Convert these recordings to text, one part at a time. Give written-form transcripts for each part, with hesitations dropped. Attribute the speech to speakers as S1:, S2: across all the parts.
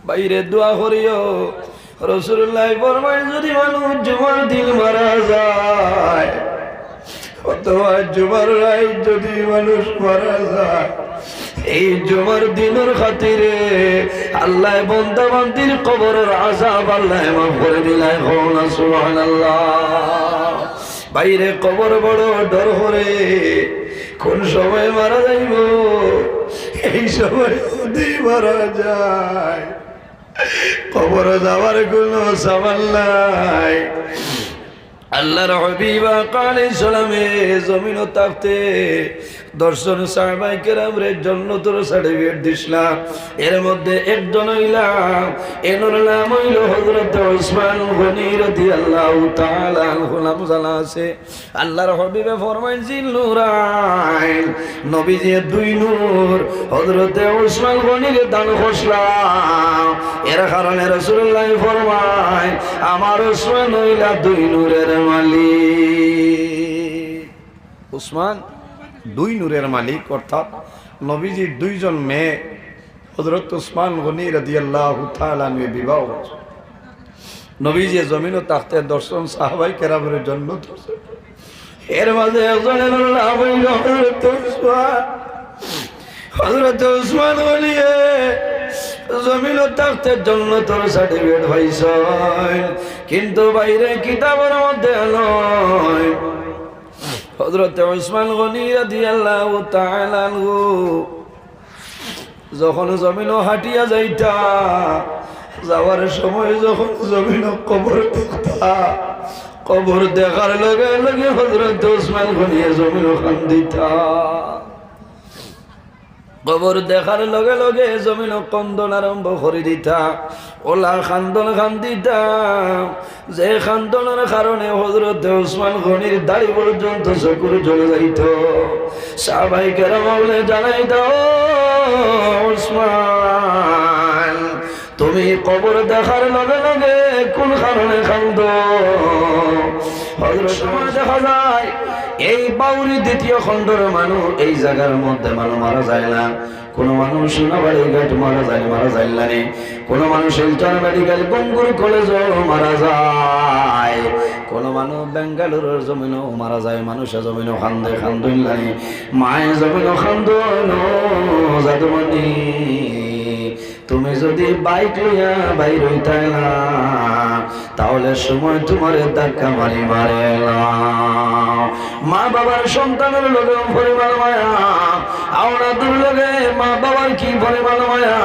S1: বাইরে দোয়া করিও। রাসূলুল্লাহ ফরমায় যদি মানুষ জুমার দিন মারা যায় অথবা জুমার রাত যদি মানুষ মারা যায়, এই জুমার দিনের খাতিরে আল্লাহ বান্দা বান্দির কবরের আযাব আল্লাহ মাফ করে দিলাই। না সুবহানাল্লাহ। বাইরে কবর বড় ডর করে, কোন সময় মারা যাইব, এই সময় যদি মারা যায় কবরে যাওয়ার কোনো সামাল নাই। আল্লাহর হাবিব আলাইহিস সালামে জমিন তাকতে দর্শন সাহাবায়ে কেরামরে জান্নাতের সার্টিফিকেট দিছিলাম। এর মধ্যে একজন হইলাম, এর নাম হইল হযরত ওসমান গনি রাদিয়াল্লাহু তাআলা আনহু। নাম জানা আছে। আল্লাহর হাবিবে ফরমায় জিল নূরাইন, নবীজির দুই নূর হযরত ওসমান গনির দান করলাম। এর কারণে রাসূলুল্লাহ ফরমায় আমার ওসমান হইলা দুই নূরের মালিক। ওসমান দুই নূরের মালিক, অর্থাৎ নবীজির দুইজন মেয়ে হযরত ওসমান গনি রাদিয়াল্লাহু তাআলা আনহু বিবাহ। নবীজি জমিন ও তাখতের দর্শন সাহাবায়ে কেরামের জন্য। এর মাঝে একজনের নাম হইল হযরত ওসমান গনি। জমিন ও তাখতের জন্য তোর সার্টিফিকেট পাইছেন, কিন্তু বাইরে কিতাবের মধ্যে নয়। হযরত ওসমান গনি রাদিয়াল্লাহু তাআলা আনহু যখন জমিনও হাঁটিয়া যাইতা, যাওয়ার সময় যখন জমিনও কবর দেখতা, কবর দেখার লগে লগে হযরত ওসমান গনি জমিনও কান্দিতা। কবর দেখার লগে লগে জমিন কন্দন আরম্ভ করে দিতা, ওলা খান্দন খান্দিতা, যে খান্দনের কারণে হযরত ওসমান গনির দাড়ি পর্যন্ত চকুর জ্বলে যাইত। সাহাবায়ে কেরাম বলে জানাই দাও ওসমান, তুমি কবর দেখার লগে লগে কোন কারণে কান্দ? হযরত ওসমান দেখা যায় এই বাউরি দ্বিতীয় খণ্ডর মানুষ, এই জায়গার মধ্যে মানুষ মারা যায় না। কোন মানুষ সোনাবাড়ি ঘাট মারা যায়, মারা যায় না। কোন মানুষ শিলচর মেডিকেল গঙ্গুর কলেজ মারা যায়, কোন মানুষ বেঙ্গালুরুর জমিনও মারা যায়। মানুষের জমিনও খান্দে খান্দুল্লানি, মায়ের জমিনও খান্দন। জাদুমণি তুমি যদি বাইক লইয়া বাইর হইতে না, তাহলে সময় তোমার ধাক্কা মারি মারে না। মা বাবার সন্তানের লগে পরিমাণ মায়া, আওলাদের লগে মা বাবার কি পরিমাণ মায়া।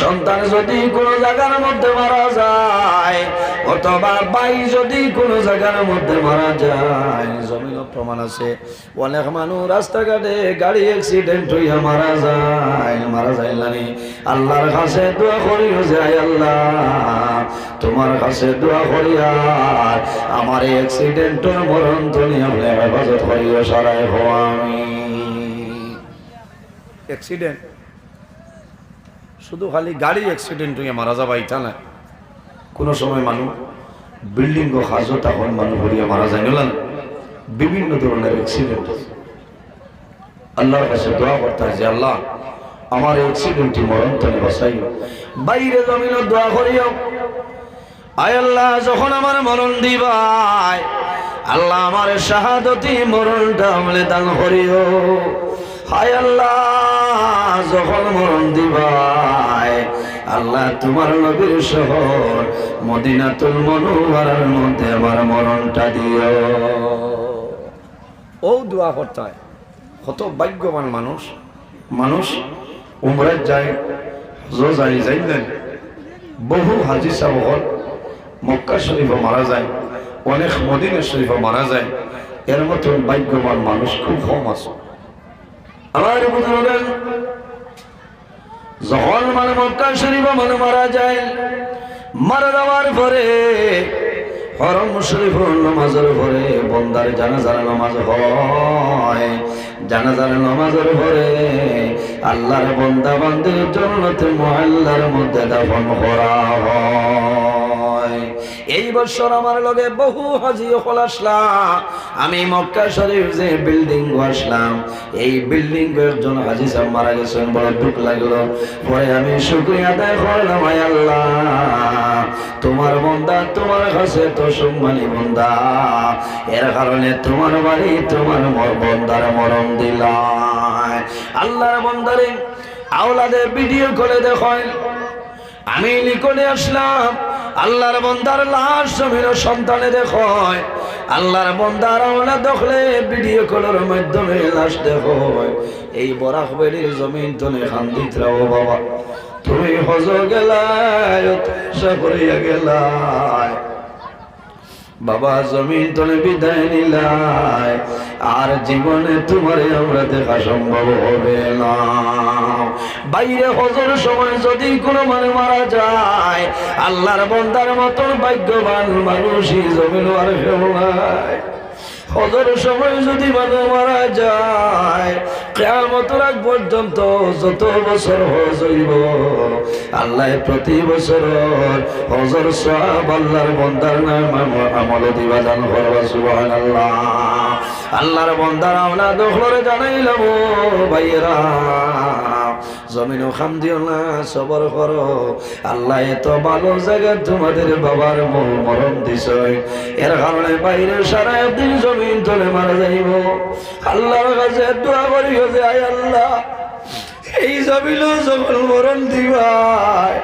S1: সন্তান যদি কোনো জায়গার মধ্যে মারা যায়, অথবা ভাই যদি কোনো জায়গার মধ্যে মারা যায়, জমিন প্রমাণ আছে। অনেক মানুষ রাস্তাঘাটে গাড়ি অ্যাক্সিডেন্ট হইয়া মারা যায়, মারা যায় না। আল্লাহর কাছে দোয়া করিও যে আল্লাহ তোমার কাছে দোয়া করিয়া আমার এই অ্যাক্সিডেন্টের মরণ তুমি আপনি হেফাজত করিও সারাই হো। আমি অ্যাক্সিডেন্ট শুধু খালি গাড়ি অ্যাক্সিডেন্ট হইয়া মারা যাবা এটা না, কোনো সময় মানুষ বিল্ডিং ও হাজত তখন মানুষ হইয়া মারা যায় না। বিভিন্ন ধরনের অ্যাক্সিডেন্ট। আল্লাহর কাছে দোয়া করতে হয় যে আল্লাহ আমার অ্যাক্সিডেন্টটি মরণ তুমি বাঁচাইও। বাইরে জমিনে দোয়া করিও, আয় আল্লাহ যখন আমার মরণ দিবাই, আল্লাহ আমার শাহাদতি মরণটা আমলে দান করিও। হায় আল্লাহ যখন মরণ দিবাই, আল্লাহ তোমার নবীর শহর মদিনাতুল মুনাওয়ারার মধ্যে আমার মরণটা দিও। ও দোয়া করতে হয়। কত ভাগ্যবান মানুষ, মানুষ উমরা যায়, হজ যায় না। বহু হাজি সাহেব মক্কা শরীফে মারা যায়, অনেক মদিনা শরীফে মারা যায়। এর মতন ভাগ্যবান মানুষ খুব কম আছে। আমার বুঝলেন যখন মানে মক্কা শরীফে মানে মারা যায়, মারা যাওয়ার পরে হরম শরীফ নামাজের পরে বন্দার জানাজার নামাজ হয়। জানাজার নামাজের পরে আল্লাহর বন্দা বান্দির জান্নাতুল মুআল্লার মধ্যে দাফন করা হয়। এই বছর আমার লগে বহু হাজি হল আসলাম। আমি মক্কা শরীফ যে বিল্ডিং আসলাম, এই বিল্ডিং একজন হাজি সাহেব মারা গেছেন, বড় দুঃখ লাগলো। পরে আমি শুকরিয়া আদায় করলাম, আয় আল্লাহ তোমার বান্দা তোমার কাছে তো সম্মানী বান্দা, এর কারণে তোমার বাড়ি তোমার বান্দার মরণ দিলাম। আল্লাহর বান্দারে আওলাদের ভিডিও করে দেখায়, আমি নিকটে আসলাম, আল্লাহর বান্দার লাশ জমিন সন্তানে দেখায়, আল্লাহর বান্দার আওলাদ দেখলে ভিডিও কলের মাধ্যমে লাশ দেখায়। এই বরাক বেলির জমিন তনে খান্দিত রাও বাবা, তুমি হজ গেলাই করিয়া গেলাই বাবা, জমিন তলে বিদায় নিলাই, আর জীবনে তোমারে আমরা দেখা সম্ভব হবে না। বাইরে হজর সময় যদি কোনো মানুষ মারা যায়, আল্লাহর বান্দার মতন ভাগ্যবান মানুষই জমিন আর কেউ নাই। হজর সময় যদি মানুষ মারা যায়, কিয়ামতের আগ পর্যন্ত যত বছর হজ হইব, আল্লাহ প্রতি বছর হজর সওয়াব আল্লাহর বান্দার নাম আমল দিবা দান করবা। সুবহানাল্লাহ। আল্লাহর বান্দার আওলাদ হলরে জানাইলাম, ভাইরা জমিনও খাম দিও না, সবর করো। আল্লাহ এত ভালো জায়গা তোমাদের বাবার মরণ দিছে, এর কারণে বাইরে সারা দিন জমিন তলে মারা যাইব। আল্লাহর কাছে দোয়া করিও যে আয় আল্লাহ এই জমিনও যখন মরণ দিবাই,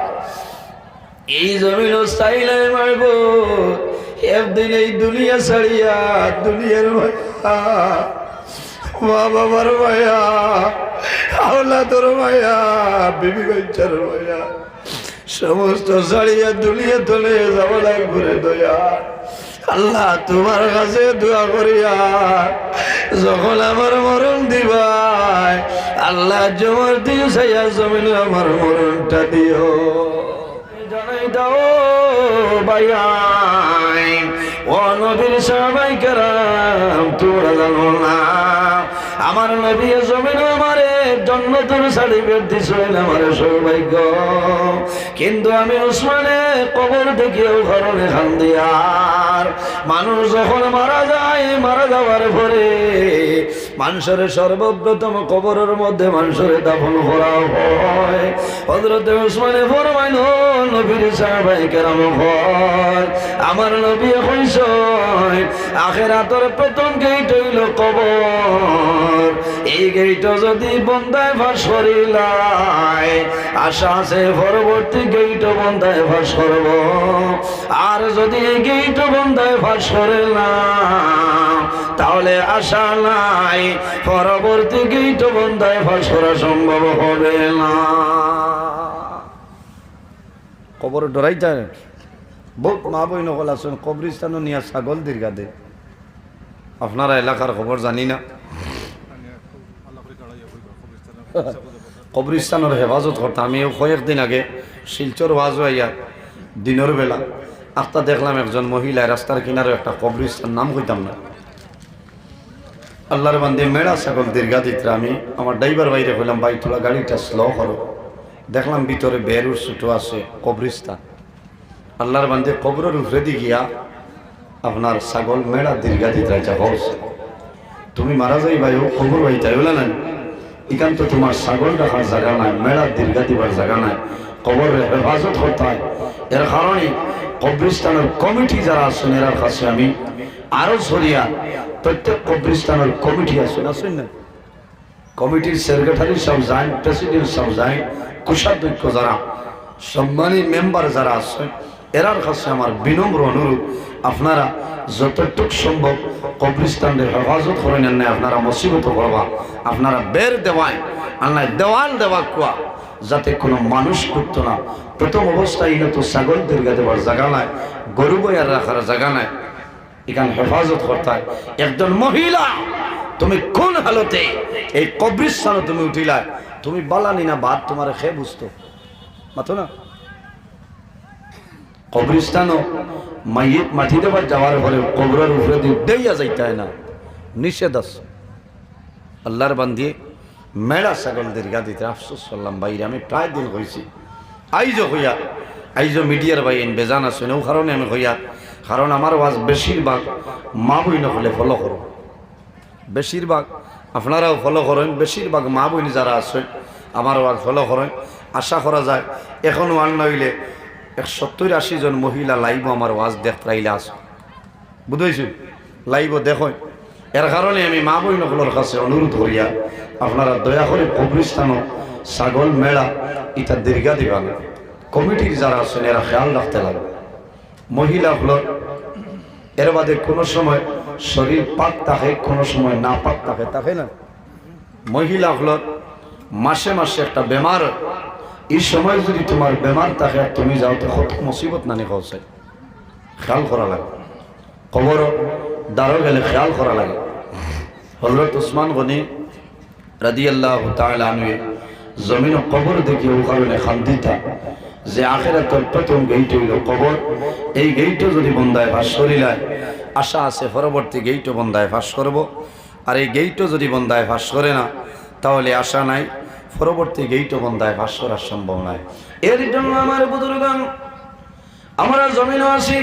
S1: এই জমিনও চাইলে মারব, একদিন এই দুনিয়া ছাড়িয়া দুনিয়ার মা বাবার মায়া, আওলাদের মায়া, বিবি বাচ্চার মায়া সমস্ত ছাড়িয়া দুনিয়া তলে যাব লাগবে দয়া। আল্লাহ তোমার কাছে দোয়া করিয়া যখন আমার মরণ দিবাই, আল্লাহ জমার দিন সাইয়া জমিন আমার মরণটা দিও। জানাই দাও ভাইয়াই, ও নবীর সাহাবায়ে কেরাম, তোমরা জানো না আমার নবী জমিন আমারে জান্নাতের সার্টিফিকেট দিছেন, আমার সৌভাগ্য। কিন্তু আমি উসমানে কবর দেখিও ঘরনে খান দিয়ার, মানুষ যখন মারা যায়, মারা যাওয়ার পরে মানুষের সর্বপ্রথম কবরের মধ্যে মানুষের দাফন করা হয়। হযরত উসমানে ফরমাইল, নবীর সাহাবায়ে কেরাম হয়, আমার নবী কইছেন আখিরাতের প্রথম গেট হইল কবর, এই গেট যদি বন্দায় ফাঁস করিলাই, আশা আছে পরবর্তী গেট বন্দায় ফাঁস করব। আর যদি এই গেট বন্দায় ফাঁস করে না, তাহলে আশা নাই পরবর্তী গেট বন্দায় ফাঁস করা সম্ভব হবে না। কবর ডরাই যায় বহুত মা বই নকল আছেন, কবরিস্তানও নিয়ে ছাগল দীর্ঘা দে। আপনারা এলাকার খবর জানি না, কবরিস্তানের হেফাজত করতাম। আমি কয়েকদিন আগে শিলচর ওয়াজ হইয়া দিনের বেলা আস্তা দেখলাম একজন মহিলায় রাস্তার কিনারে একটা কবরিস্তান, নাম কইতাম না, আল্লাহর বান্দে মেড়া ছাগল দীর্ঘা দিত্রা। আমি আমার ড্রাইভার বাইরে কইলাম, ভাই তোলা গাড়িটা স্লো করো। দেখলাম ভিতরে বেরুর ছুটো আছে কবরিস্তান। আল্লাহর বান্দে কবরের উপরে দি গিয়া আপনার ছাগল মেড়া দীর্ঘা দিত্রা যা হোস, তুমি মারা যাই ভাই ও খবর ভাই তাই বলে না, এখান তো তোমার ছাগল রাখার জায়গা নাই, মেড়া দীর্ঘা দিবার জায়গা নাই, কবরের হেফাজত করতে হয়। এর কারণে কবরিস্তানের কমিটি যারা আছেন এর কাছে আমি আরো সরিয়া, প্রত্যেক কবরিস্তানের কমিটি আছেন, আসেন না, কমিটির সেক্রেটারি সব যায়, প্রেসিডেন্ট সব যায়, কোষাধ্যক্ষ যারা সম্মানী মেম্বার যারা আছেন এরার কাছে আমার বিনম্র অনুরোধ, আপনারা যতটুক সম্ভব কবরিস্তানের হেফাজত করে নেন না, আপনারা মুসিবত করবা, আপনারা বের দেওয়ায় আল্লাহ দেওয়াল দেওয়া কুয়া, যাতে কোনো মানুষ ঢুকতো না। প্রথম অবস্থায় এটা তো ছাগল দীর্ঘা দেওয়ার জায়গা নাই, গরু বইয়ার রাখার জায়গা নাই, এখানে হেফাজত করতে হয়। একজন মহিলা তুমি কোন হালতে এই কবরিস্তানে তুমি উঠিলা, তুমি বালানি না বাদ তোমার খেয়ে বুঝতো মাথো না। কবরিস্তানও মাইয়িত মাটি দেবার যাওয়ার পরে কবরের উপরে দিয়ে দেইয়া যাইতে হয় না, নিষেধ আছে। আল্লাহর বান্দিয়ে মেড়া ছাগল দীর্ঘা দিতে আফসোস করলাম বাইরে, আমি প্রায় দিন হয়েছি আইজ হইয়া, আইজ মিডিয়ার ভাই বেজান আছে, ও কারণে আমি হইয়া কারণ আমার ওয়াজ বেশিরভাগ মা বই হলে ফলো করো, বেশিরভাগ আপনারাও ফলো করেন, বেশিরভাগ মা বইনি যারা আছে আমার ওয়াজ ফলো করেন। আশা করা যায় এখন ওয়ান নইলে 170-80 জন মহিলা লাইভ আমার ওয়াজ দেখতে আছে, বুঝেছি লাইভ দেখো। এর কারণে আমি মা বই নকলের কাছে অনুরোধ করিয়া আপনারা দয়া করে কবরস্থান ছাগল মেলা এটা দীর্ঘা দিবা না, কমিটির যারা আছেন এরা খেয়াল রাখতে লাগে। মহিলা হল এর বাদে কোনো সময় শরীর পাক থাকে, কোনো সময় না পাক থাকে, থাকে না। মহিলা হল মাসে মাসে একটা বেমার, এই সময় যদি তোমার বেমার থাকে আর তুমি যাও তো কত মুসিবত নানি খাওয়াছে, খেয়াল করা লাগে। কবর দাঁড়ো গেলে খেয়াল করা লাগে। হযরত উসমান গনি রাদিয়াল্লাহু তাআলা আনহু জমিন ও কবর দেখে ও কারণে খান্দিতা যে আখিরাতের প্রথম গেইট হইল কবর। এই গেইটও যদি বন্দায় ফাঁস করিলায় আশা আছে পরবর্তী গেইটও বন্দায় ফাঁস করব, আর এই গেইটও যদি বন্দায় ফাঁস করে না তাহলে আশা নাই পরবর্তী গেইটও বন্দায় ফাঁস করার সম্ভব নাই। এর জন্য আমার বুজুর্গান আমরা জমিন আসি,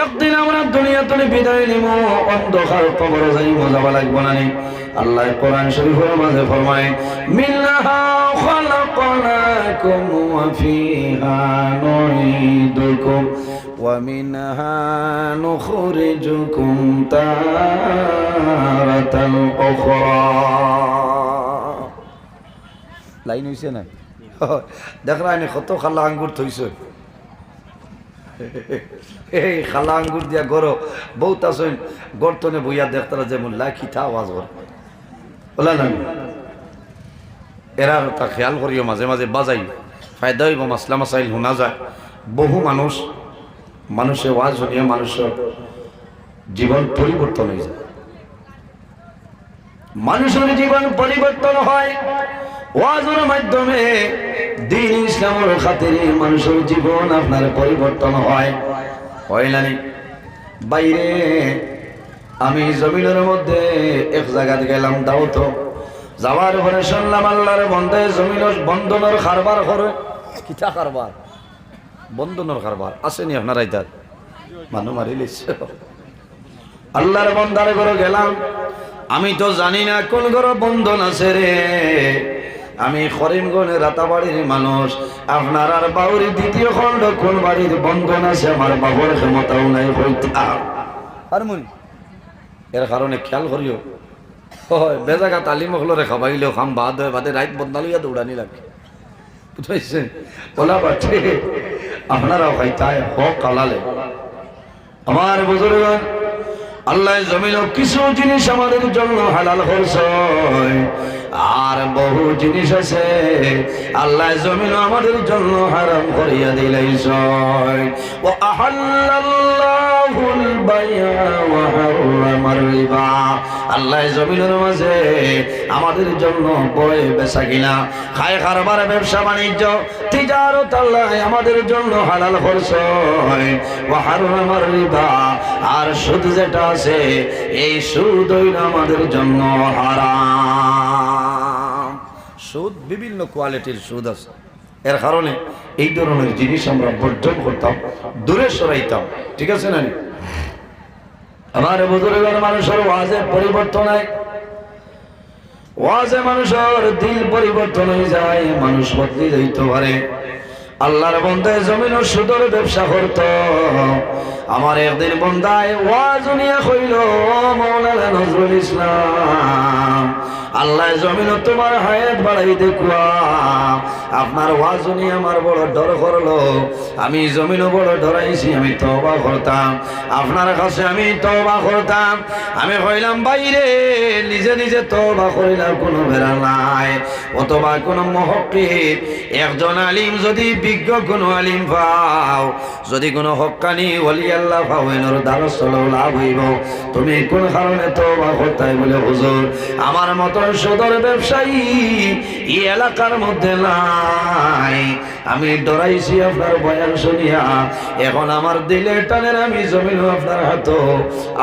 S1: একদিন আমরা দুনিয়া থেকে বিদায় নিব, অন্ধকার কবর যাই মজা লাগবো না। আল্লাহ কোরআন শরীফের মাঝে ফরমায় মিনহা খালাকনাকুম ওয়া ফিহা নুঈদুকুম ওয়া মিনহা নুখরিজুকুম তারাতাল উখরা। লাইন হইছে না? দেখরানি কত খালা আঙ্গুর থইছে, এই খালা আঙ্গুর দিয়া গরো বহুত আছেন গর্তনে বইয়া দেখতারা যেমন লাখিতা আওয়াজ করে বলা না। এরা তা খেয়াল করিও মাঝে মাঝে বাজাই ফায়দা হইব, মাসলা মাসাইল শোনা যায়। বহু মানুষের ওয়াজ শুনিয়ে মানুষের জীবন পরিবর্তন হয়ে যায়, মানুষের জীবন পরিবর্তন হয় ওয়াজের মাধ্যমে। দ্বীন ইসলামের খাতিরে মানুষের জীবন আপনার পরিবর্তন হয় না? বাইরে আমি জমিনের মধ্যে এক জায়গাতে গেলাম দাওয়াত, যাওয়ার পরে শুনলাম আল্লাহর বন্ধে জমিনের বন্ধনের কারবার করে। কিতা কারবার? বন্ধনের কারবার আসেনি আপনারা? ইতার মানুষ মারি লিখছে। আল্লাহর বন্ধার ঘরে গেলাম, আমি তো জানি না কোন ঘরে বন্ধন আছে রে। আমি করিমগঞ্জের রাতাবাড়ির মানুষ, আপনার আর বাউরি দ্বিতীয় খণ্ড কোন বাড়ির বন্ধন আছে আমার বাবার ক্ষমতাও নাই হইতা। এর কারণে খেয়াল করিও বেজাগা তালিম হলরে খাবাইলেও খাম বাদ হয়, বাদে রাইত বদনালিয়া দৌড়ানি লাগে, বুঝাইছেন? ওলা বাঠে আপনারাও খাইতায় হক কালালে। আমার বুজুর্গ আল্লাহ জমিন কিছু জিনিস আমাদের জন্য হালাল করছে, আর বহু জিনিস আছে আল্লাহ জমিন আমাদের জন্য হারাম করিয়া দিলাইছে। ওয়া আহাল্লাল্লাহুল বাই'a ওয়া হারামার রিবা। আল্লাহ জমিনের মাঝে আমাদের জন্য বয় বেচা কিনা, খায় কারবার, ব্যবসা বাণিজ্য, তিজারত আল্লাহ আমাদের জন্য হালাল করছে। ওয়া হারামার রিবা, আর সুদ যেটা আছে এই সুদ হইল আমাদের জন্য হারাম। সুদ বিভিন্ন কোয়ালিটির সুদ আছে, এর কারণে এই ধরনের জিনিস আমরা বর্জন করতাম, দূরে সরাইতাম, ঠিক আছে না? আমার বুজুর্গের মানুষের ওয়াজে পরিবর্তন হয়, ওয়াজে মানুষের দিল পরিবর্তন হয়ে যায়, মানুষ বদলে যাইতে পারে। আল্লাহর বন্দায় জমিন সুদের ব্যবসা করত। আমার একদিন বন্দায় ওয়াজ নিয়ে কইল মাওলানা নজরুল ইসলাম, আল্লাহ জমিন তোমার হায়াত বাড়াই দেখুয়া। আপনার ওয়াজ নিয়ে আমার বড় ডর করলো, আমি জমিনও বড় ডরাইছি, আমি তওবা করতাম, আপনার কাছে আমি তওবা করতাম। আমি কইলাম বাইরে নিজে নিজে তওবা করিলাম কোনো বেড়া নাই, অথবা কোনো মুহাক্কিক একজন আলিম যদি বিজ্ঞ কোনো আলিম পাও, যদি কোনো হক্কানি ওলি আল্লাহ পাও, এর দ্বারা চলো লাভ হইব। তুমি কোন কারণে তওবা করতাই? বলে হুজুর আমার মতো সুদের ব্যবসায়ী এই এলাকার মধ্যে নাই, আমি ডরাইছি আপনার বয়ান শুনিয়া, এখন আমার দিলে টানের আমি জমিন আপনার হাত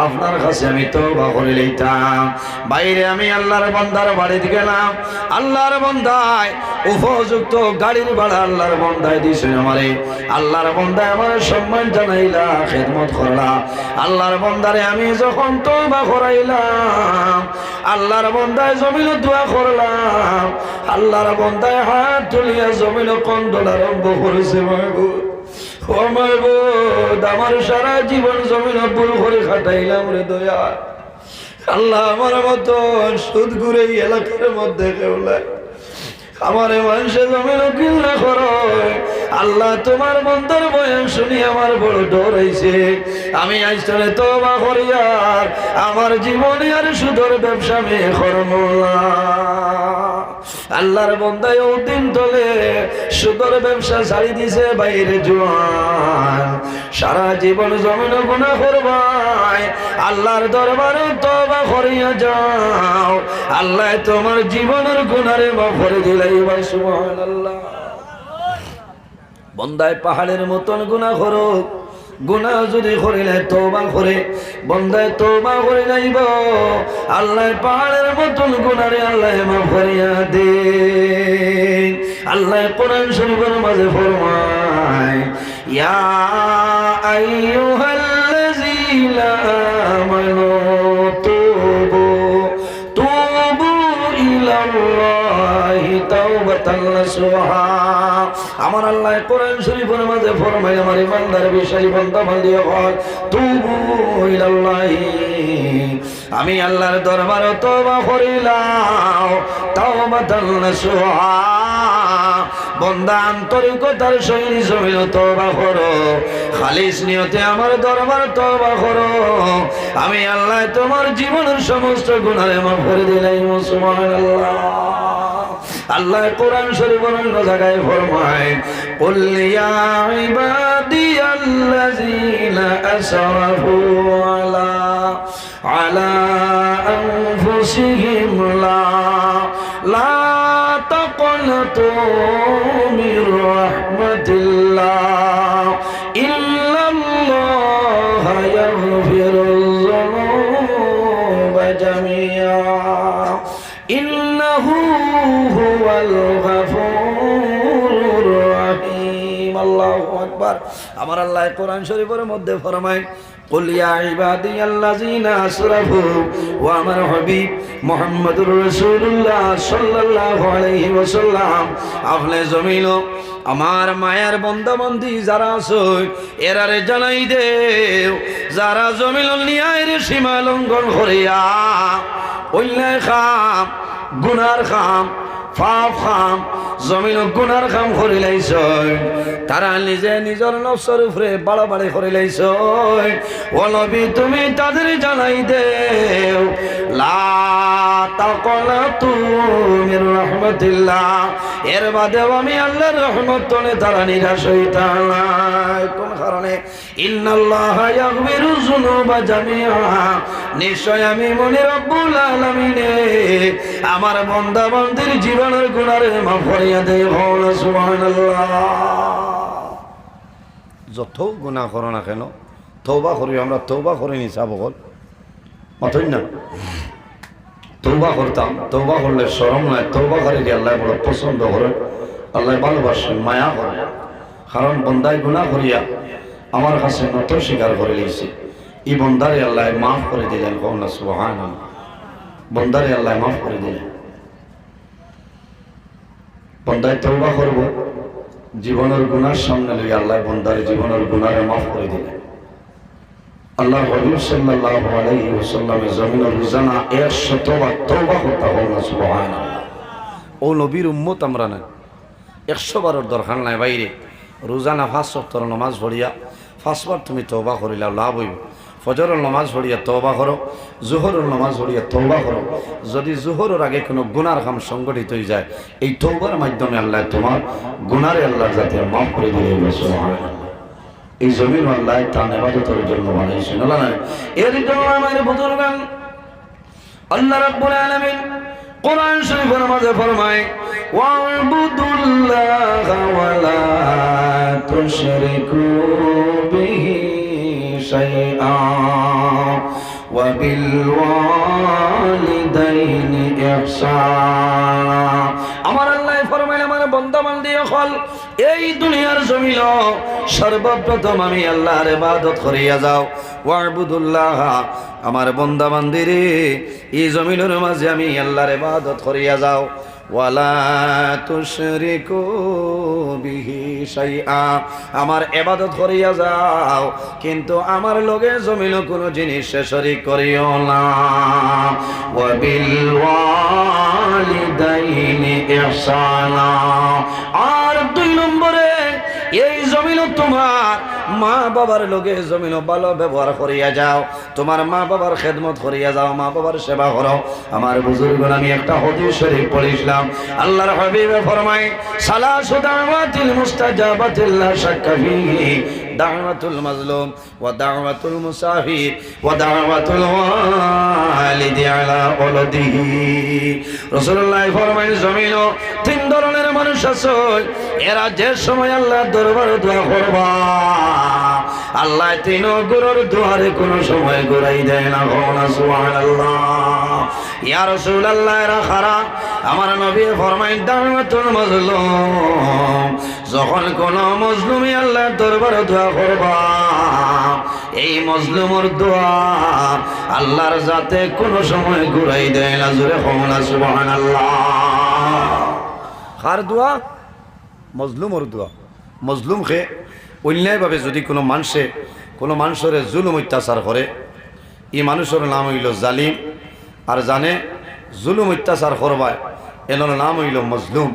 S1: আপনার কাছে আমি তওবা করে লইতাম। বাইরে আমি আল্লাহর বান্দার বাড়িতে গেলাম, আল্লাহর বান্দায় উপযুক্ত গাড়ির ভাড়া আল্লাহর বান্দায় দিছেন আমারে, আল্লাহর বান্দায় আমার সম্মান জানাইলা, খেদমত করলা। আল্লাহর বান্দারে আমি যখন তওবা করাইলাম, আল্লাহর বান্দায় জমিন দোয়া করলাম, আল্লাহর বান্দায় হাত তুলিয়া জমিন কন্দন আরম্ভ করেছে। মাহবুব ও মাহবুব, আমার সারা জীবন জমিন ভুল করে খাটাইলাম রে দয়া। আল্লাহ আমার মতো সুদ ঘুরে এলাকার মধ্যে কেউ নাই, আমার মানুষে জমিন কিল্লা করো। আল্লাহ তোমার বন্ধার বয়ান শুনি আমার বড় ডর হইছে। আমি আইসলে তওবা করিয়ার আমার জীবনে আর সুদর ব্যবসা মে করব না। আল্লাহর বন্দায় ও দিন তলে সুদর ব্যবসা ছাড়ি দিছে বাইরে জোয়ান, সারা জীবন জমিন গুনাহ করবাই, আল্লাহর দরবারে তওবা করিয়া যাও, আল্লাহ তোমার জীবনের গুনারে মাফ করে দিলাইবা। সুবহানাল্লাহ। বন্দায় পাহাড়ের মতন গুনাহ করো, গুনাহ যদি করিলে তওবা করে বন্দায় তওবা করে যাইব, আল্লাহ পাহাড়ের মতন গুনারে আল্লাহ মাফ করিয়া দে। আল্লাহ কোরআন শরীফের মাঝে ফরমায়, ইয়া আইয়ুহাল্লাযীনা আমানু তুবু ইলাল্লাহি তাওবাতান নাসুহা। আমার আল্লাহ কোরআন শরীফের মাঝে ফরমায়, আমার ইমানদার বিশ্বাসী বান্দা বান্দিও বল তুবু ইলাল্লাহি, আমি আল্লাহর দরবারে তওবা করিলাম, তাওবাতান নাসুহা। বন্দা আন্তরিকতার সহিত জমিন তওবা করো, খালিস নিয়তে আমার দরবার তওবা করো, আমি আল্লাহ তোমার জীবনের সমস্ত গুনাহ মাফ করে দিলাম। সুবহানাল্লাহ। আল্লাহ কোরআন শরীফের অন্য জায়গায় ফরমায়, কুল ইয়া ইবাদিয়াল্লাযীনা আসরাফু আলা আনফুসিহিম লা তাকনাতু মির রাহমাতিল্লাহ ইন্নাল্লাহা ইয়াগফিরুয যুনুবা জামিআ ইন্নাহু হুয়াল গফুরুর রহিম। আল্লাহু আকবার। আমার আল্লাহ কোরআন শরীফের মধ্যে ফরমায়, কুল ইয়া ইবাদিয়াল্লাযীনা আসরাফু, ও আমার হাবিব মুহাম্মদুর রাসূলুল্লাহ সাল্লাল্লাহু আলাইহি ওয়াসাল্লাম, আপনি জমিন আমার মায়ের বন্দাবন্দি যারা আছে এরারে জানাই দেও, যারা জমিন নিয়ায়ের সীমা লঙ্ঘন করিয়া অন্যায় খাম, গুনার খাম, পাপ খাম, জমিন গুনার খাম করে লাইছ, তারা নিজে নিজের নফসের উপরে বাড়াবাড়ি করে লাইছ। ও নবী তুমি তাদের জানাই দেও, লা তাকনাতু মির রাহমাতিল্লাহ, এর বাদেও আমি আল্লাহর রহমত তলে তারা নিরাশ হইতা নাই। কোন কারণে? ইন্নাল্লাহা ইয়াগফিরু যুনুবা জামিআ, নিশ্চয় আমি মনি রব্বুল আলামিনে আমার বান্দা বান্দির জীবনের গুনারে মাফ করিয়া দেই। সুবহানাল্লাহ। যত গুনাহ করো না কেন তওবা করি, আমরা তওবা করে নি সাবকল মাথই না, তওবা করতাম, তওবা করলে শরম নয়, তওবা করে দিয়ে আল্লাহ বড় পছন্দ করেন, আল্লাহ ভালোবাসেন, মায়া করেন। কারণ বন্দায় গুনাহ করিয়া আমার কাছে নত স্বীকার করে লিয়েছে, এই বন্দারে আল্লাহ মাফ করে দিলেন। কওনা সুবহানাল্লাহ। বন্দারে আল্লাহ মাফ করে দিলেন। বন্দায় তওবা করব, জীবনের গুনার সামনে লই আল্লাহ বন্দারে জীবনের গুনারে মাফ করে দিলেন। আল্লাহ হাবিব সাল্লাল্লাহু আলাইহি ওয়াসাল্লামের জমিনের রোজানা 100 বার তওবা করতে হবে। সুবহানাল্লাহ। ও নবীর উম্মত আমরা না, 100 বারের দরকার নাই। বাইরে রোজানা 5 ওয়াক্তের নামাজ পড়িয়া 5 বার তুমি তওবা করিলা লাভ হইব। ফজরের নামাজ পড়িয়া তওবা করো, জোহরের নামাজ পড়িয়া তওবা করো। যদি জোহরের আগে কোনো গুনার কাম সংগঠিত হয়ে যায়, এই তওবার মাধ্যমে আল্লাহ তোমার গুনারে আল্লাহ যাতে মাফ করে দিবে। সুবহানাল্লাহ। এই জমিন আল্লাহ তার ইবাদতের জন্য বানাইছেন। আল্লাহ এর জন্য আমার বুজুর্গান আল্লাহ রাব্বুল আলামিন কোরআন শরীফের মাঝে ফরমায় ওয়াবুদুল্লাহা ওয়া লা তুশরিকু বিহি শাইআ ওয়া বিল ওয়ালিদাইনি ইহসানা। আমার আল্লাহ ফরমায় আমার বান্দা বান্দি হল এই দুনিয়ার জমিন সর্বপ্রথম আমি আল্লাহর ইবাদত করিয়া যাও। ওয়াবুদুল্লাহ আমার বান্দা বান্দিরে এই জমিনের মাঝে আমি আল্লাহর ইবাদত করিয়া যাও। ওয়ালা তুশরিকু বিহি শাইআ আমার ইবাদত করিয়া যাও কিন্তু আমার লগে জমিন কোন জিনিস শরীক করিও না। ওয়া বিল ওয়ালিদাইনি ইহসানা আর 2 নম্বরে এই জমিন তোমার মা বাবার লগে জমিন ভালো ব্যবহার করিয়া যাও। তোমার মা বাবার খেদমত করিয়া যাও, মা বাবার সেবা করো। আমার বুজুর্গ আমি একটা হাদিস শরীফ পড়িলাম, আল্লাহর হাবিবে ফরমায় সালাসু দাওয়াতিল মুস্তাজাবাতিল লা শাক্কা ফিহি দাওয়াতুল মাজলুম ওয়া দাওয়াতুল মুসাফির ওয়া দাওয়াতুল ওয়ালিদি আলা ওয়ালাদিহি। রাসূলুল্লাহ ফরমায় জমিন 3 ধরনের মানুষ আছে, এরা যে সময় আল্লাহর দরবারে দোয়া করবা আল্লাহ 3 গুরুর দুয়ারে কোন সময় ঘুরাই দেয় না। সুবহানাল্লাহ। ইয়া রাসূলুল্লাহ এরা খারা আমার নবী ফরমায় দাওয়াতুল মাজলুম যখন কোন মজলুমি আল্লাহর দরবারে দোয়া করবা এই মজলুমের দোয়া আল্লাহর জাতে কোন সময় ঘুরাই দেয় না। জোরে কওনা সুবহানাল্লাহ। কার দোয়া? মজলুমের দোয়া। মজলুমকে অন্যায়ভাবে যদি কোনো মানুষের জুলুম অত্যাচার করে এই মানুষের নাম হইল জালিম। আর জানে জুলুম অত্যাচার করবায় এনার নাম হইল মজলুম।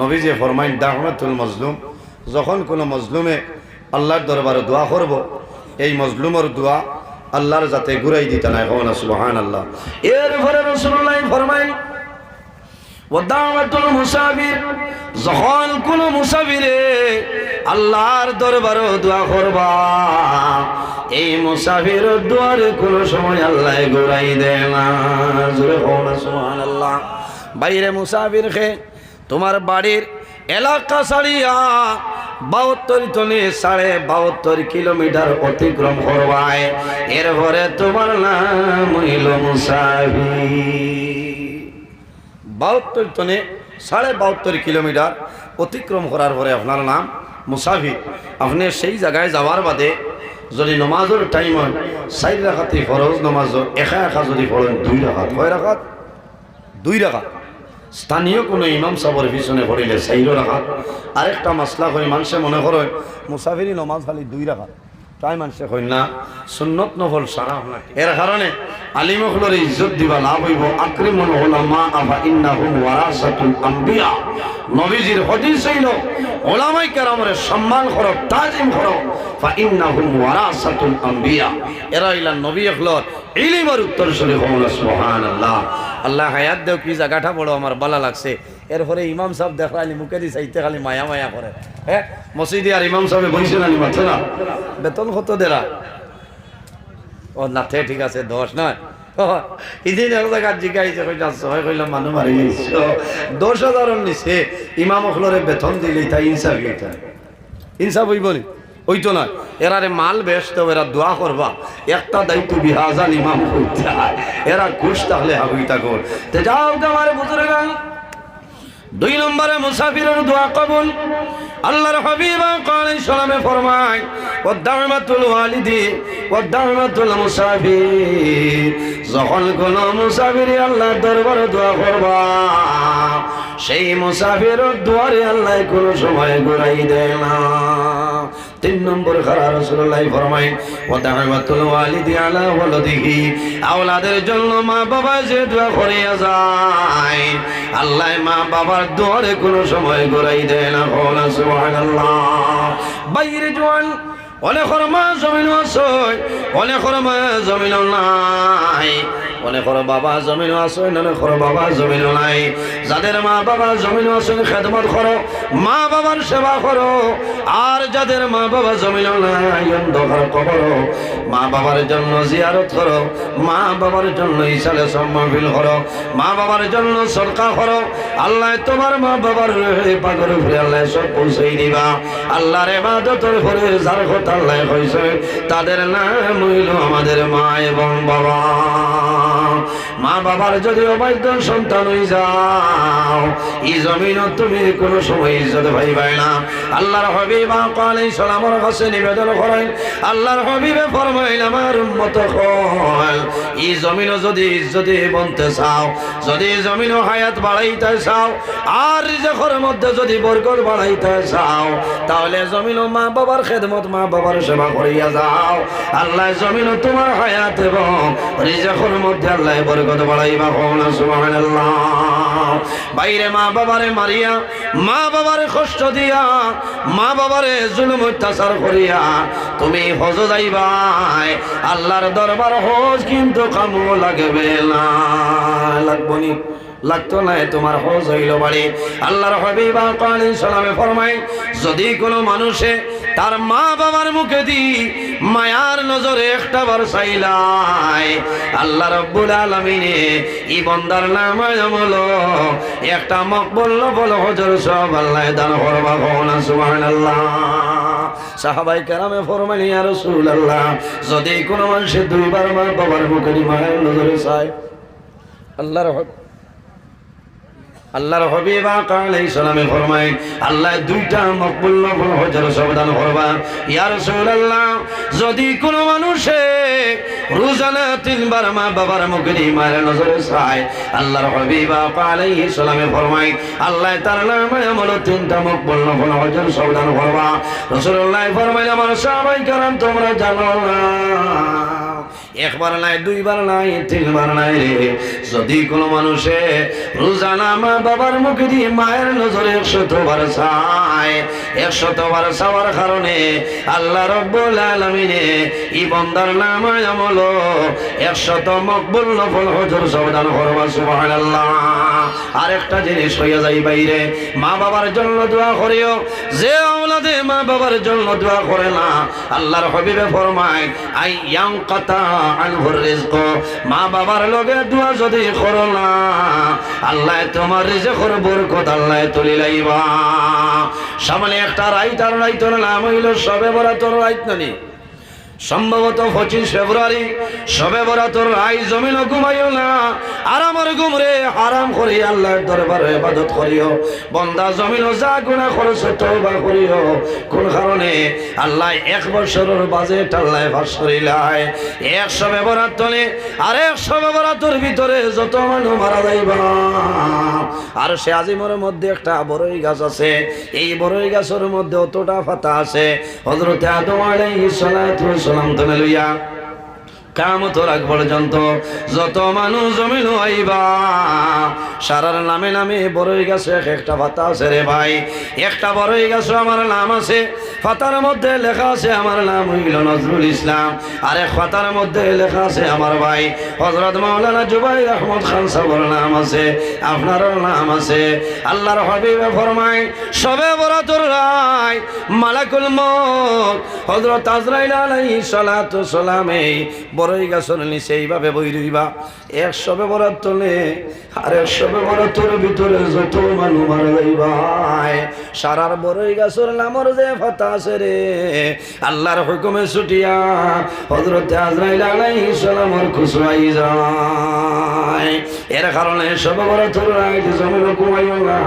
S1: নবীজি ফরমাইন দাওয়াতুল মজলুম যখন কোনো মজলুমে আল্লাহর দরবারে দোয়া করব এই মজলুমের দোয়া আল্লাহর যাতে ঘুরাই দিতে নাই। সুবহানাল্লাহ। এরপরে রাসূলুল্লাহ ফরমাইন ওয়া দাওয়াতুল মুসাফির যখন কোন মুসাফিরে আল্লাহর দরবারে দোয়া করবা এই মুসাফিরের দুয়ারে কোন সময় আল্লাহ ঘুরাই দেয় না। জোরে কওনা সুবহানাল্লাহ। বাইরে মুসাফিরকে তোমার বাড়ির এলাকা ছাড়িয়া 72 টনে 72.5 কিলোমিটার অতিক্রম করবায় এরপরে তোমার নাম হইল মুসাফির। 72 টনে 72.5 কিলোমিটার অতিক্রম করার পরে আপনার নাম মুসাফির। আপনি সেই জায়গায় যাওয়ার বাদে যদি নমাজের টাইম হয় 4 রাকাতে ফরজ নমাজ একা যদি পড়েন 2 রাকাত, কয় রাকাত? 2 রাকাত। স্থানীয় কোনো ইমাম সাহেবের পিছনে পড়িলে 4 রাকাত। আরেকটা মাসলা হয় মানুষে মনে করে মুসাফিরি নমাজ খালি 2 রাকাত, তাই মানুষে কই না সুন্নত নফল সারা হয়। এর কারণে আলিমগুলোর ইজ্জত দিবা লাভ হইব। আকরিমুল উলামা আফা ইন্নাহুম ওয়ারাসাতুল আম্বিয়া। নবীজির হাদিস হইল উলামায়ে কেরামের সম্মান করো, তাজিম করো। ফা ইন্নাহুম ওয়ারাসাতুল আম্বিয়া। এরা হইলা নবীগুলোর ইলমের উত্তরসূরি। সুবহানাল্লাহ। আল্লাহ হায়াত দেও কি জায়গাটা বড় আমার ভালো লাগছে। এরপরে ইমাম সাহেব দেখালি মুখে দি চাইতে খালি মায়া মায়া করে। হ্যাঁ মসজিদে আর ইমাম সাহেব বলছে না মাথা না বেতন কত দেরা? ও না ঠিক আছে 10 নয় ইদিন এক জায়গা জিজ্ঞাসা কইলাম মানুষ মারি 10,000 নিচে ইমাম হলরে বেতন দিলে তাই ইনসাফ ইনসাফ হইব নি? ওইতো নয়। এরারে মাল বেচত এরা দোয়া করবা একটা দায়িত্ব বিহাজান ইমাম করতে হয়। এরা খুশ তাহলে হাবিতা কর তে যাও আমার বুজুর্গান। 2 নম্বরে মুসাফিরের দোয়া কবুল। আল্লাহর হাবিব আলাইহিস সালামে ফরমায় ওয়া দাওয়াতুল ওয়ালিদি ওয়া দাওয়াতুল মুসাফির যখন কোন মুসাফির আল্লাহর দরবারে দোয়া করবা সেই মুসাফিরের দুয়ারে আল্লাহ কোন সময় ঘুরাই দেয় না। 3 নম্বর খারা রাসূলুল্লাহ ফরমায় ওয়া দাওয়াতুল ওয়ালিদি আলা ওয়ালাদিহি আওলাদের জন্য মা বাবা যে দোয়া করিয়া যায় আল্লাহ মা বাবার দুয়ারে কোন সময় ঘুরাই দেয় না। সুবহানাল্লাহ। বাইরে জওয়ান অনেকের মা জমিন আছে, অনেকের মা জমিন নাই, অনেকের বাবা জমিন আছে, অনেকের বাবা জমিন নাই। যাদের মা বাবা জমিন আছে খেদমত করো, মা বাবার সেবা করো। আর যাদের মা বাবা জমিন নাই অন্ধকার করো, মা বাবার জন্য জিয়ারত করো, মা বাবার জন্য ইসালে সম্মানফিল করো, মা বাবার জন্য সদকা করো। আল্লাহ তোমার মা বাবার পাগল ফিরে আল্লাহ সব পৌঁছে দিবা। আল্লাহর ইবাদতের পরে যার কথা আল্লাহ কইছে তাদের নাম হইল আমাদের মা এবং বাবা। মা বাবার যদি অবাধ্য সন্তান হয়ে যাও, এই জমিনও তুমি কোনো সময় ইজ্জত পাইবাই না। আল্লাহর হাবিব আলাইহিস সালামের কাছে নিবেদন করেন, আল্লাহর হাবিবে ফরমাইল আমার উম্মত হল, এই জমিনও যদি ইজ্জতে বনতে চাও, যদি জমিনও হায়াত বাড়াইতে চাও, আর রিজকের মধ্যে যদি বরকত বাড়াইতে চাও, তাহলে জমিনও মা বাবার খেদমত, মা বাবার সেবা করিয়া যাও। আল্লাহ জমিনও তোমার হায়াত এবং রিজকের মধ্যে আল্লাহ বরকত বাড়াইবা। সুবহানাল্লাহ। বাইরে মা বাবারে মারিয়া, মা বাবারে কষ্ট দিয়া, মা বাবারে জুলুম অত্যাচার করিয়া তুমি হজ যাইবাই, আল্লাহর দরবার হজ কিন্তু কামো লাগবে না। লাগবনি? লাগতো না, তোমার হজ হইল বাড়ি। আল্লাহর হাবিব আলাইহিস সালামে ফরমায়, যদি কোনো মানুষে তার মা বাবার মুখে দি মায়ার নজরে একটা বার চাইলাই, আল্লাহ রাব্বুল আলামিনে এই বান্দার নামে আমল একটা মকবুল নফল হজের সওয়াব আল্লাহ দান করবা। সুবহানাল্লাহ। সাহাবায়ে কেরামে ফরমাইলেন, ইয়া রাসূলুল্লাহ, যদি কোনো মানুষ দুইবার মা বাবার মুখে দি মায়ার নজরে চায়, আল্লাহর হাবিব আলাইহিস সালামে ফরমায়, আল্লাহ দুইটা মকবুল নফল হজের সওয়াব দান করবা। ইয়া রাসূলুল্লাহ, যদি কোনো মানুষে রোজানা তিনবার মা বাবার মুখে দি মায়ের নজরে চায়, আল্লাহর হাবিব আলাইহিস সালামে ফরমায়, আল্লাহ তার নামে আমল তিনটা মকবুল নফল হজের সওয়াব দান করবা। রাসূলুল্লাহ ফরমাইলেন, আমার সাহাবায়ে কেরাম তোমরা জানো না, একবার নাই, দুইবার নাই, তিনবার নাই রে, যদি কোনো মানুষে রোজানা মা বাবার মুখে দিয়ে মায়ের নজরে 100 বার চায়, 100 বার চাওয়ার কারণে আল্লাহ রাব্বুল আলামিনে এই বান্দার নামে আমল 100 মকবুল নফল হজের সওয়াব দান করবা। সুবহানাল্লাহ। আরেকটা জিনিস হইয়া যাই বাইরে, মা বাবার জন্য দোয়া করিও। যে আওলাদে মা বাবার জন্য দোয়া করে না, আল্লাহর হাবিবে ফরমায়, আই ইয়ানকাতা আনহুর রিজক, মা বাবার লগে দোয়া যদি করো না, আল্লাহ তোমার রিজকের বরকত আল্লাহ তুলি লাইবা। সামনে একটা রাইত, আর রাইতের নাম হইল শবে বরাতের রাইত। নানি সম্ভবত 25 ফেব্রুয়ারি শবে বরাতের রাইত। জমিন ঘুমাইও না, আর আমার ঘুম রে হারাম করি আল্লাহর দরবারে ইবাদত করিও। বান্দা জমিন যা গুনাহ করেছে তওবা করিও। কোন কারণে আল্লাহ 1 বছরের বাজেট আল্লাহ পাস করিলাই। 1 শবে বরাত তলে আর 1 শবে বরাতের ভিতরে যত মানুষ মারা যাইবা, আর সে আজিমের মধ্যে একটা বড়ই গাছ আছে, এই বড়ই গাছের মধ্যে অতটা পাতা আছে, হযরত আদম আলাইহিস সালাতু সালাম থেকে লইয়া কিয়ামতের আগ পর্যন্ত যত মানুষ জমিন আইবা, সারার নামে নামে বড়ই গাছে একটা পাতা আছে রে ভাই। একটা বড়ই গাছে আমার নাম আছে, পাতার মধ্যে লেখা আছে আমার নাম হইল নজরুল ইসলাম, আর এক পাতার মধ্যে লেখা আছে আমার ভাই হযরত মাওলানা জুবাইর আহমদ খান সাহেবের নাম আছে, আপনারও নাম আছে। আল্লাহর হাবিব ফরমায়, শবে বরাতের রাত মালাকুল মউত হযরত আজরাইল আলাইহিস সালাতু সালাম এই বড়ই গাছের নিচে এইভাবে বই রইবা। 1 শবে বরাত তলে আর 1 শবে বরাতের ভিতরে যত মানুষ মারা যাইবা, সারার বড়ই গাছের নামর যে পাতা আছে রে, আল্লাহর হুকুমে ছুটিয়া হযরত আজরাইল আলাইহিস সালামের খুশবাই যায়। এর কারণে শবে বরাতের রাত জমিন ঘুমাইও না,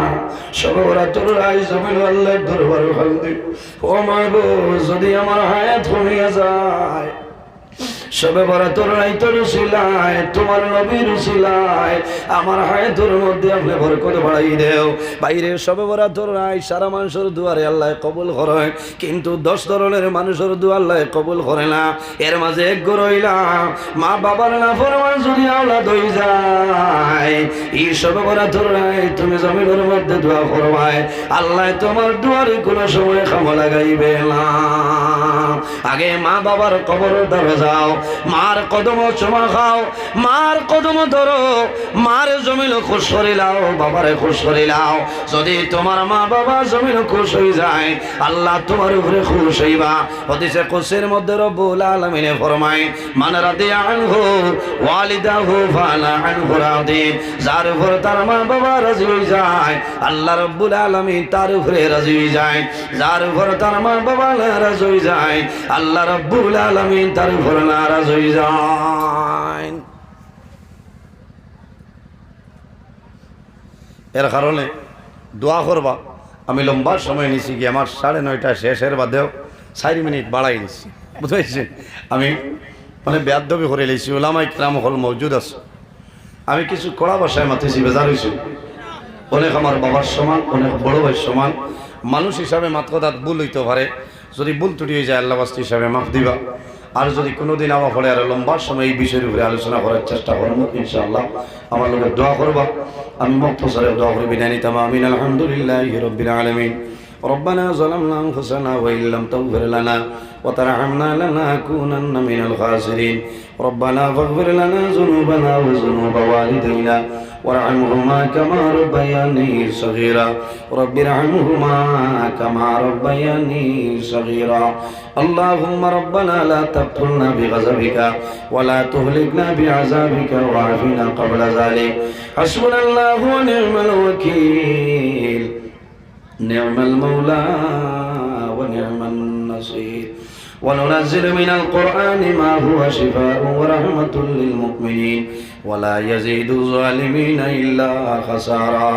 S1: শবে বরাতের রাত জমিন আল্লাহর দরবারে খালদি। ও মাগো, যদি আমার হায়াত কমিয়া যায়, শবে বরাতের রাইতের উসিলায়, তোমার নবীর উসিলায় আমার হায়াতের মধ্যে আপনি বরকত বাড়াই দেও। বাইরে শবে বরাতের রাত সারা মানুষের দুয়ারে আল্লাহ কবুল করে, কিন্তু 10 ধরনের মানুষের দোয়া আল্লাহ কবুল করে না। এর মাঝে এক রইলাম, মা বাবার নাফরমান যদি আওলাদ হই যায়, এই শবে বরাতের রাত তুমি জমিনের মধ্যে দোয়া করবাই, আল্লাহ তোমার দুয়ারে কোনো সময় খামো লাগাইবে না। আগে মা বাবার কবর ধরে যাও, মার কদম চুমা খাও, মার কদম ধরো, মার জমিন খুশ করে লাও, বাবারে খুশ করে লাও। যদি তোমার মা বাবা জমিন খুশ হয়ে যায়, আল্লাহ তোমার উপরে খুশ হইবা। হাদিসে কুদসির মধ্যে রব্বুল আলামিন ফরমায়, মান রাদিয়া আনহু ওয়ালিদাহু ফালা আনহু রাদি। যার উপর তার মা বাবা রাজি হয়ে যায়, আল্লাহ রব্বুল আলামিন তার উপরে রাজি হয়ে যায়। যার উপর তার মা বাবা নারাজ হয়ে যায়, আল্লাহ রব্বুল আলামিন তার উপর নারাজ হয়ে যায়। এর কারণে দোয়া করবা। আমি লম্বা সময় নিছি কি আমার 9:30 শেষের বাদেও 4 মিনিট বাড়াই নিচ্ছি, বুঝতে আমি মানে বেয়াদবি করে লেছি। ওলামায়ে কিরাম হল মওজুদ আছে। আমি কিছু কড়া ভাষায় মাতিছি, বেজার হয়েছি। অনেক আমার বাবার সমান, অনেক বড় ভাইয়ের সমান। মানুষ হিসাবে মাতকদাত ভুল হইতে পারে, যদি ভুল ত্রুটি হয়ে যায় আল্লাহ বাস্তি হিসাবে মাফ দিবা। আর যদি কোনোদিন আমার ফলে আরো লম্বা সময় এই বিষয়ের উপরে আলোচনা করার চেষ্টা করবো ইনশাআল্লাহ। আমার লোকের দোয়া করবা। আমি মুক্তসরে দোয়া করে বিদায় নিতাম। আমিন। আলহামদুলিল্লাহি রাব্বিল আলামিন। ربنا ظلمنا أنفسنا وإن لم تغفر لنا وترحمنا لنكونن من الخاسرين. ربنا فاغفر لنا ذنوبنا وذنوب والدينا وارحمهما كما ربياني صغيرا. رب ارحمهما كما ربياني صغيرا. اللهم ربنا لا تقتلنا بغضبك ولا تهلكنا بعذابك وعافنا قبل ذلك. حسبنا الله ونعم الوكيل. نعم المولى ونعم النصير. وننزل من القرآن ما هو شفاء ورحمة للمؤمنين ولا يزيد الظالمين إلا خسارا.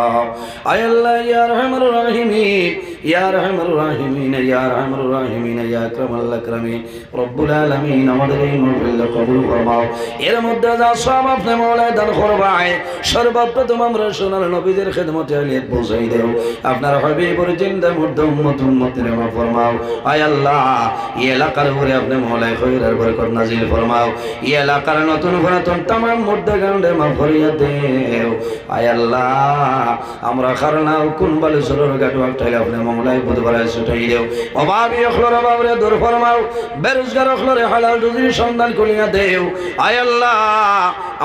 S1: أي الله يا أرحم الراحمين، يا أرحم الراحمين، يا أرحم الراحمين، يا أكرم الأكرمين. رب العالمين আমাদের এই মাহফিল কবুল ফরমাও। এর মধ্যে যা সওয়াব আপনি মাওলানা দান করবায়, সর্বপ্রথম আমরা সোনার নবীদের খেদমতে আলিয়াত পৌঁছাই দেও। আপনার হাবিবের জিন্দা মুর্দা উম্মতের মাফ ফরমাও। আয় আল্লাহ, এই এলাকার উপরে আপনি মাওলানা খৈরের বরকত নাজিল ফরমাও। এই এলাকার নতুন পুরাতন तमाम মুর্দা গান্ডে মাফ করিয়া দেও। আয় আল্লাহ, আমরা খারনাও কোন বালে সরর গাটু একটাইলে আপনি মাওলানা বুধবার ছুটাই দেও। অভাবী অখলর অভাবরে দূর ফরমাও। বেরোজগার অখলরে হালাল রুজির সন্ধান করিয়া দেও। আয় আল্লাহ,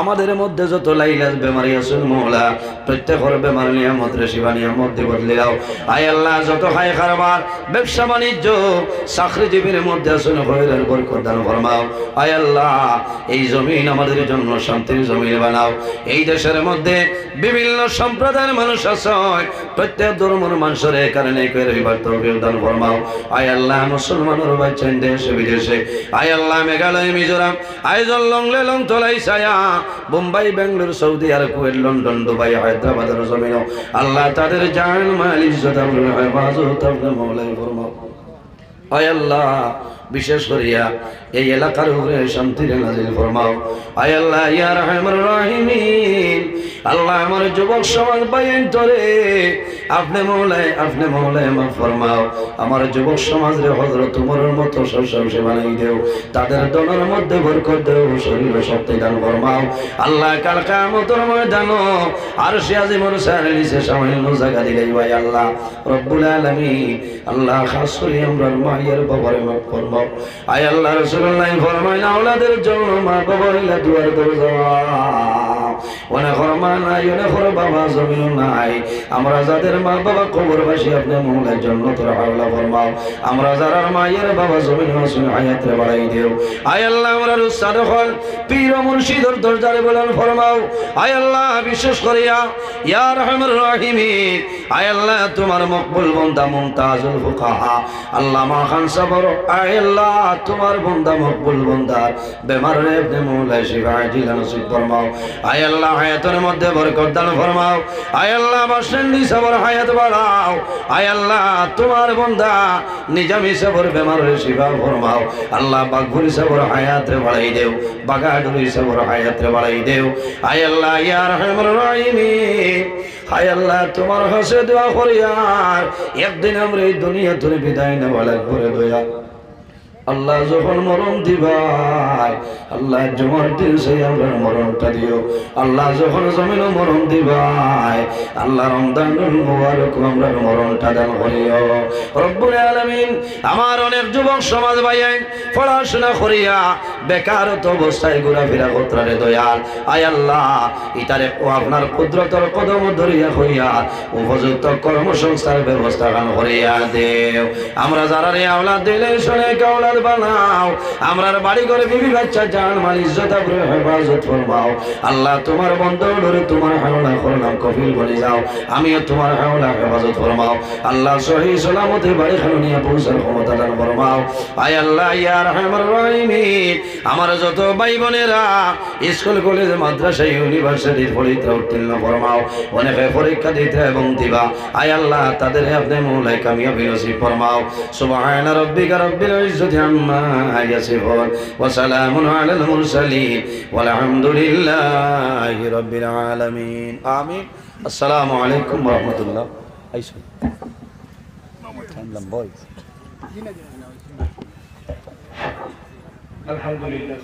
S1: আমাদের মধ্যে যত লাইলাজ বেমারি আছেন মাওলা, প্রত্যেকের বেমার নিয়ামত রেশিবা নিয়ামত দিয়ে বদলে দাও। আয় আল্লাহ, যত খায় কারবার ব্যবসা বাণিজ্য চাকরিজীবীর মধ্যে আছেন খৈরের বরকত দান ফরমাও। আয় আল্লাহ, এই জমিন আমাদের জন্য শান্তির জমিন বানাও। এই দেশের মধ্যে বিভিন্ন সম্প্রদায়ের মানুষ আছে, প্রত্যেক ধর্মের মানুষের কারণে রইবার তৌফিক দান ফরমাও। আয় আল্লাহ, মুসলমানের বাচ্চান দেশে বিদেশে, আয় আল্লাহ, মেঘালয়, মিজোরাম, আইজল, লংলে, লং, তলাই, ছায়া, বোম্বাই, বেঙ্গালুরু, সৌদি আরব, কুয়েত, লন্ডন, দুবাই, হায়দ্রাবাদের জমিন আল্লাহ তাদের জান মাল ইজ্জত আপনি হেফাজত আপনি মাওলাই ফরমাও। আয় আল্লাহ, বিশেষ করিয়া এই এলাকার উপরে শান্তির নাজিল ফরমাও। আয় আল্লাহ, ইয়া রাহমার রাহিমিন, আল্লাহ আমার যুবক সমাজ বাইন তরে আপনি মৌলায় মাফ ফরমাও। আমার যুবক সমাজ রে হযরত উমরের মতো সবসে বানাই দেও। তাদের দলের মধ্যে বরকত দেও, শরীরে শক্তি দান ফরমাও। আল্লাহ, কাল কিয়ামতের ময়দানে আরশে আজিমের সারে নিচে সামান্য জায়গা দিলেই ভাই আল্লাহ রব্বুল আলামিন, আল্লাহ খাস করে আমরা মায়ের বাবারে মাফ ফরমাও। আয় আল্লাহ, রাসূলুল্লাহ ফরমায় আওলাদের জন্য মা বাবার ইলা দুয়ার দরজা অনেক মা নাই, অনেক বাবা জমিন নাই। আমরা যাদের মা বাবা কবরবাসী আপনি মৌলার জন্য তোরা হাওলা ফরমাও। আমরা যারা মায়ের বাবা জমিন মাসুম হায়াতে বাড়াই দেও। আয় আল্লাহ, আমরা উস্তাদ হল পীর মুর্শিদের দরজারে বলেন ফরমাও। আয় আল্লাহ, বিশেষ করিয়া ইয়া রাহমার রাহিমিন, আয় আল্লাহ, তোমার মকবুল বান্দা মুমতাজুল ফুকাহা আল্লামা খান সাবর, আয় আল্লাহ, তোমার বান্দা মকবুল বান্দার বেমার রে আপনি মৌলায় শিফা আজিল নসিব ফরমাও। আয় আল্লাহ, হায়াতের মধ্যে বরকত দান ফরমাও। আয় আল্লাহ, বাসেন্দি সবর হায়াত বাড়াও। আয় আল্লাহ, তোমার বান্দা নিজামি সবর বেমার রে শিফা ফরমাও। আল্লাহ, বাগভুরি সবর হায়াত রে বাড়াই দেও, বাগাডুরি সবর হায়াত রে বাড়াই দেও। আয় আল্লাহ, ইয়া রাহমার রাহিমিন, আয় আল্লাহ, তোমার কাছে দোয়া করি আর একদিন আমরা এই দুনিয়া থেকে বিদায় নেওয়া লাগবে দয়া। আল্লাহ যখন মরণ দিবাই, আল্লাহ জুমার দিন সেই আমরা মরণটা দিও। আল্লাহ যখন জমিন মরণ দিবাই, আল্লাহ রমজানুল মুবারক আমরা মরণটা দান করিও রব্বুল আলামিন। আমার অনেক যুবক সমাজ ভাইয়াই পড়াশোনা করিয়া বেকারত অবস্থায় ঘোরাফেরা করতে দয়াল আয় আল্লাহ, ইতারে ও আপনার কুদরতের কদম ধরিয়া হইয়া উপযুক্ত কর্মসংস্থার ব্যবস্থা গান করিয়া দেও। আমরা যারা রে আওলাদ দিলে শুনে আওলাদ বানাও, আমরার বাড়ি ঘরে বিবি বাচ্চা জান মাল ইজ্জত আবরু হেফাজত ফরমাও। আল্লাহ তোমার বন্ধ ধরে তোমার হাওলা করলাম কফিল বলে যাও, আমিও তোমার হাওলা হেফাজত ফরমাও। আল্লাহ সহি সালামতে বাড়ি খানো নিয়ে পৌঁছার ক্ষমতা দান ফরমাও। আয় আল্লাহ ইয়া রাহমার রাহিমিন, আমার যত ভাই বোনেরা স্কুল কলেজ মাদ্রাসা ইউনিভার্সিটি পরীক্ষা উত্তীর্ণ ফরমাও, অনেকে পরীক্ষা দিতে এবং দিবা আয় আল্লাহ তাদের আপনি মৌলাই কামিয়াবি নসিব ফরমাও। সুবহানা রাব্বিকা রাব্বিল ইজ্জতি আম্মা ইয়াসিফুন ওয়া সালামুন আলাল মুরসালিন ওয়ালহামদুলিল্লাহি রাব্বিল আলামিন। আমিন। আসসালামু আলাইকুম ওয়া রাহমাতুল্লাহ। আইসো থামলাম বয়। আলহামদুলিল্লাহ।